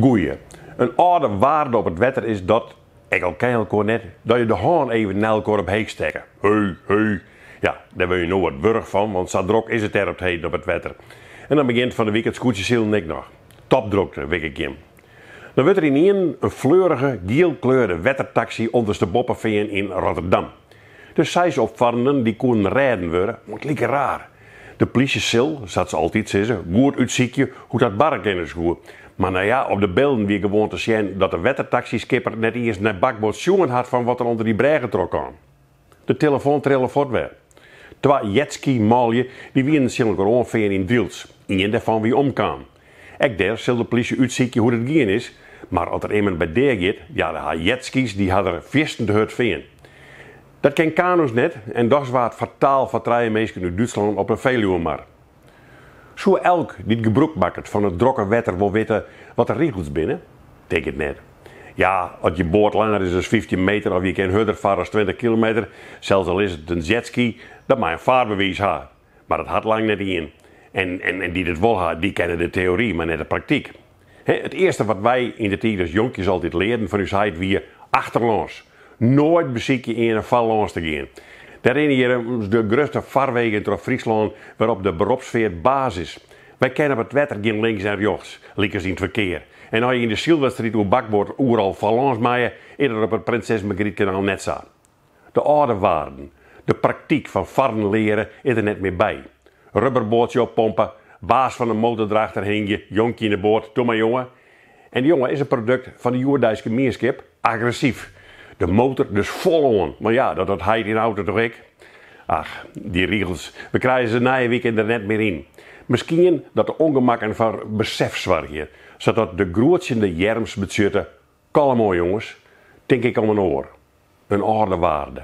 Goeie. Een oude waarde op het wetter is dat, ik al ken elkaar net, dat je de hand even naar elkaar op heek steken. Hey. Ja, daar wil je nog wat burg van, want zo druk is het er op het heden op het wetter. En dan begint van de week het scootjesiel en ik nog. Topdrukte, week ik in. Dan wordt er in een fleurige, geelkleurde wettertaxi ondersteboven veen in Rotterdam. De 6 opvarenden die konden rijden worden, maar het leek raar. De politie zat ze altijd zeggen, goed uitziekje hoe dat barken is goed. Maar nou ja, op de beelden wie gewoon te zien dat de wettertaxiskipper net eerst naar bakboord jongen had van wat er onder die brei getrokken kwam. De telefoon trilde voortweg. Twee jetski-malje die wien elkaar ongeveer in Wiels. Eén daarvan wie omkwam. Ik daar zal de politie uitzieken hoe het gaan is. Maar als er iemand bij der gaat, ja, de jetskis die hadden visten te hut veen. Dat ken kano's net en dat is waar het fataal vertrouwen mensen in Duitsland op een Veluwe maar. Zo elk die het gebruik maakt van het drokke wetter wil weten wat de regels binnen, denk het net. Ja, als je boord langer is dan 15 meter of je kan harder varen als 20 kilometer, zelfs al is het een jetski, dat mag een vaarbewijs hebben. Maar dat had lang net in. En die het wel had, die kennen de theorie, maar net de praktijk. Het eerste wat wij in de tijd als jonkjes altijd leerden van u zei wie achterlands. Nooit beziek je in een vallands te gaan. Daarin hier de grootste vaarwegen door Friesland waarop de beroepsfeer basis. Wij kennen op het wetter geen links en rechts, linkers in het verkeer. En als je in de Silverstreet op bakboord overal vallands maaien, is er op het Prinses Margrietkanaal net zo. De oude waarden, de praktiek van varen leren is er net meer bij. Rubberbootje oppompen, baas van een motordrachter hing je, jonkje in de boord, doe maar jongen. En die jongen is een product van de Joerdijkse meerskip, agressief. De motor dus vol on. Maar ja, dat hij in de auto toch ik. Ach, die regels. We krijgen ze na je weekend er net meer in. Misschien dat de ongemakken van besef zwargen. Zodat de grootste jerms betjutten. Kalm mooi jongens. Denk ik om een oor. Een oude waarde.